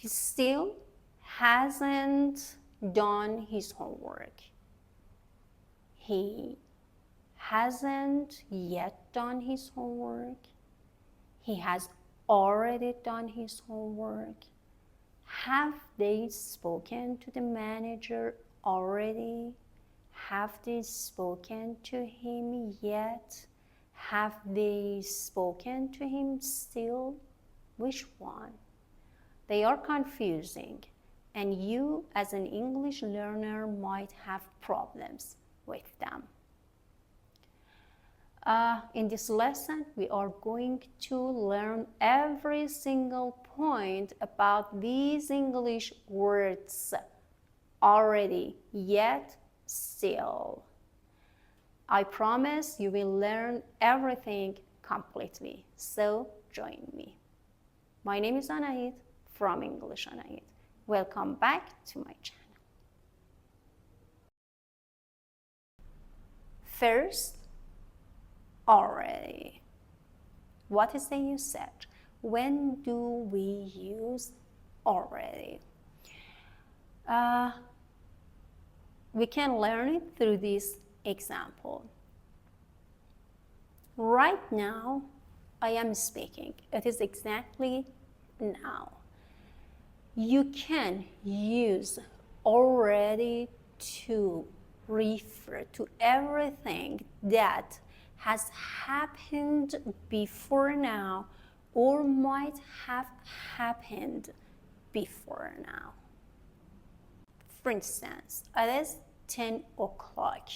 He still hasn't done his homework. He hasn't yet done his homework. He has already done his homework. Have they spoken to the manager already? Have they spoken to him yet? Have they spoken to him still? Which one? They are confusing, and you as an English learner might have problems with them. In this lesson, we are going to learn every single point about these English words: already, yet, still. I promise you will learn everything completely, so join me. My name is Anahit from EnglishAnahit. Welcome back to my channel. First, already. What is the usage? When do we use already? We can learn it through this example. Right now, I am speaking. It is exactly now. You can use already to refer to everything that has happened before now or might have happened before now. For instance, it is 10 o'clock.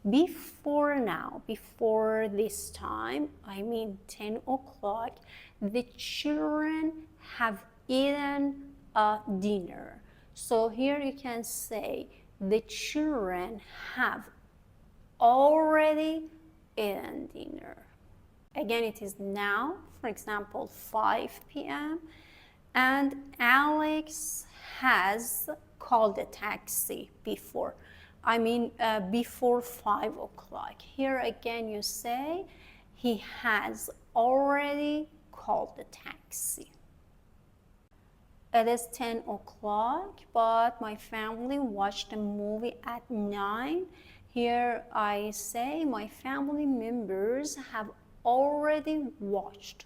Before now, before this time, I mean 10 o'clock, the children have eaten a dinner. So here you can say the children have already eaten dinner. Again, it is now, for example, 5 p.m. and Alex has called a taxi before. Before 5 o'clock. Here again you say he has already called the taxi. It is 10 o'clock, but my family watched a movie at 9. Here I say my family members have already watched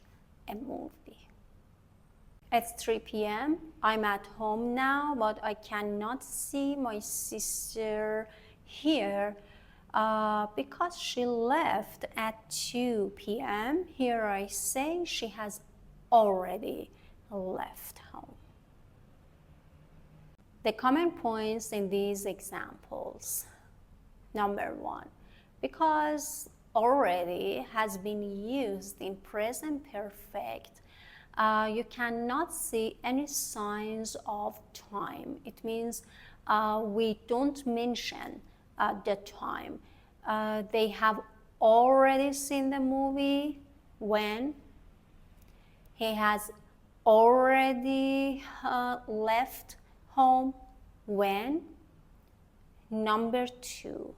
a movie. It's 3 p.m. I'm at home now, but I cannot see my sister here because she left at 2 p.m. Here I say she has already left home. The common points in these examples. Number 1, because already has been used in present perfect, you cannot see any signs of time. It means we don't mention the time. They have already seen the movie when. He has already left home when. Number 2,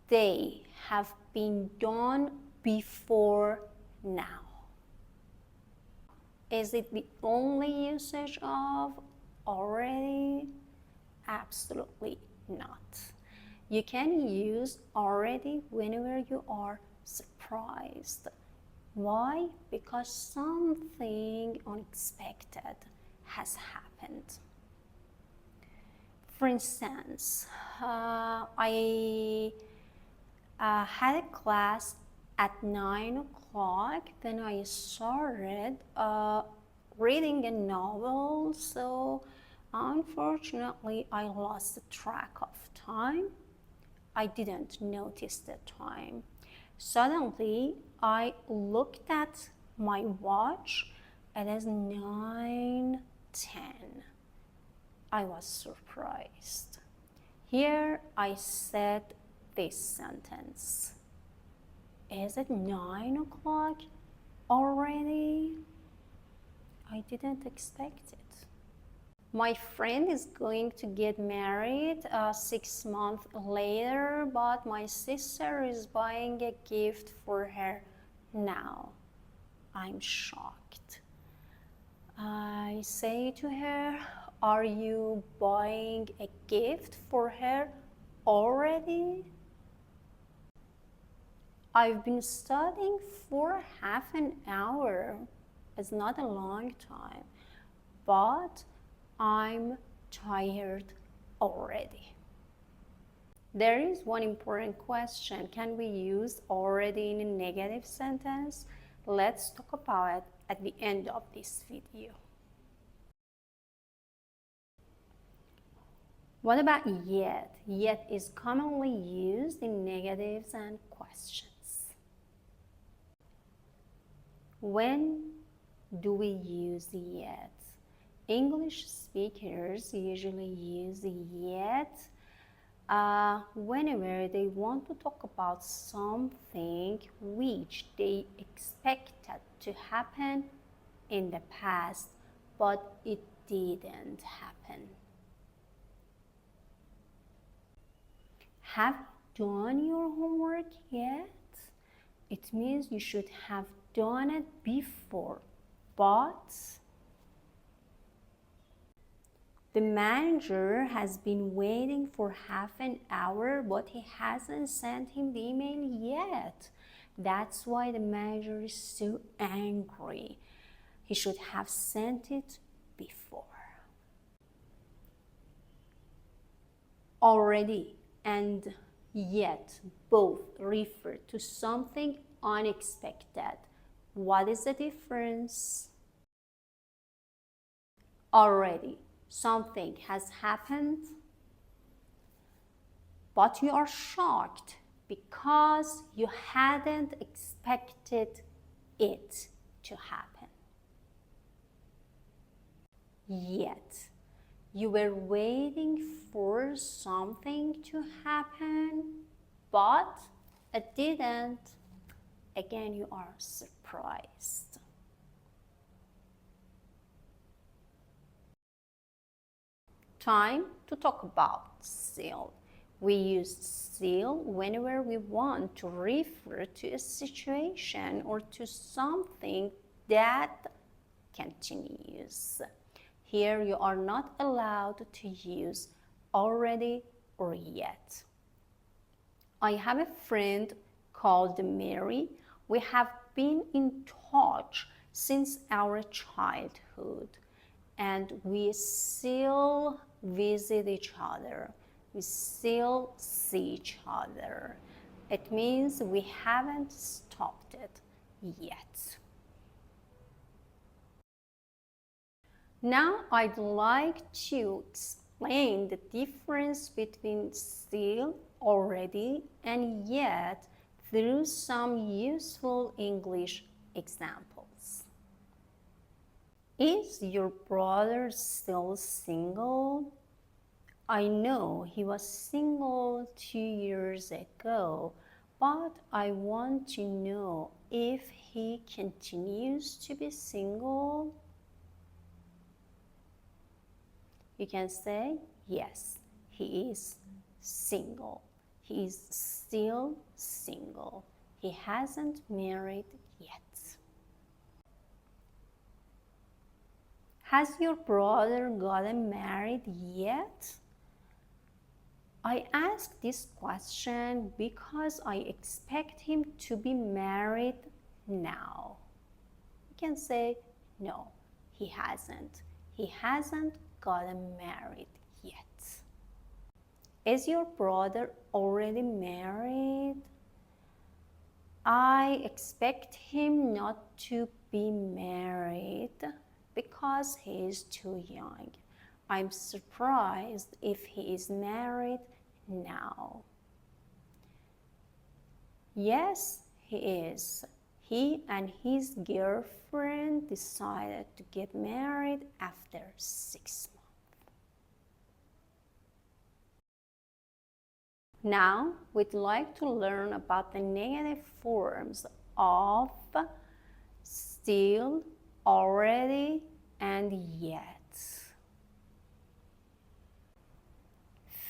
they have been done before now. Is it the only usage of already? Absolutely not. You can use already whenever you are surprised. Why? Because something unexpected has happened. For instance, I had a class at 9 o'clock, then I started reading a novel, so unfortunately I lost the track of time. I didn't notice the time. Suddenly I looked at my watch. It is 9:10. I was surprised. Here I said this sentence. Is it 9 o'clock already? I didn't expect it. My friend is going to get married 6 months later, but my sister is buying a gift for her now. I'm shocked. I say to her, are you buying a gift for her already? I've been studying for half an hour. It's not a long time, but I'm tired already. There is one important question. Can we use already in a negative sentence? Let's talk about it at the end of this video. What about yet? Yet is commonly used in negatives and questions. When do we use yet? English speakers usually use yet whenever they want to talk about something which they expected to happen in the past, but it didn't happen. Have you done your homework yet? It means you should have done it before, but the manager has been waiting for half an hour, but he hasn't sent him the email yet. That's why the manager is so angry. He should have sent it before. Already and yet both refer to something unexpected. What is the difference? Already, something has happened, but you are shocked because you hadn't expected it to happen. Yet, you were waiting for something to happen, but it didn't. Again, you are surprised. Time to talk about still. We use still whenever we want to refer to a situation or to something that continues. Here you are not allowed to use already or yet. I have a friend called Mary. We have been in touch since our childhood, and we still visit each other. We still see each other. It means we haven't stopped it yet. Now I'd like to explain the difference between still, already, and yet through some useful English examples. Is your brother still single? I know he was single 2 years ago, but I want to know if he continues to be single. You can say, yes, he is single. He is still single. He hasn't married yet. Has your brother gotten married yet? I ask this question because I expect him to be married now. You can say, no, he hasn't. He hasn't gotten married yet. Is your brother already married? I expect him not to be married because he is too young. I'm surprised if he is married now. Yes, he is. He and his girlfriend decided to get married after 6 months. Now, we'd like to learn about the negative forms of still, already, and yet.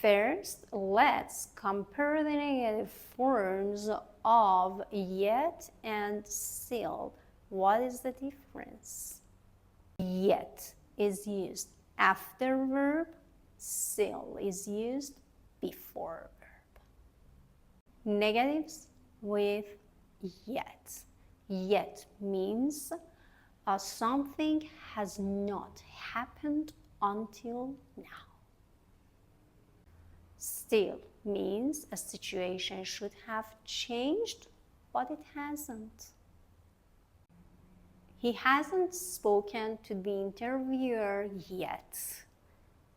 First, let's compare the negative forms of yet and still. What is the difference? Yet is used after verb. Still is used before verb. Negatives with yet. Yet means something has not happened until now. Still means a situation should have changed, but it hasn't. He hasn't spoken to the interviewer yet.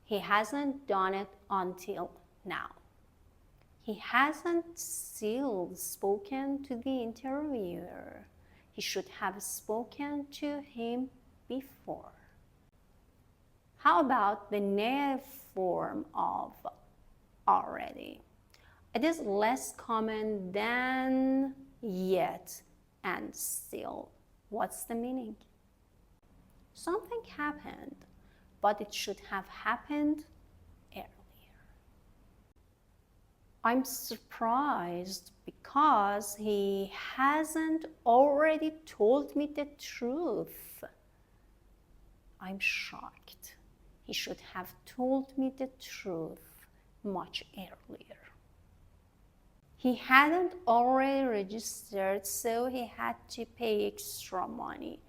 He hasn't done it until now. He hasn't still spoken to the interviewer. He should have spoken to him before. How about the negative form of already? It is less common than yet and still. What's the meaning? Something happened, but it should have happened earlier. I'm surprised because he hasn't already told me the truth. I'm shocked. He should have told me the truth much earlier. He hadn't already registered, so he had to pay extra money.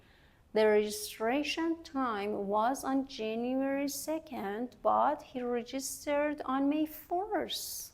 The registration time was on January 2nd, but he registered on May 4th.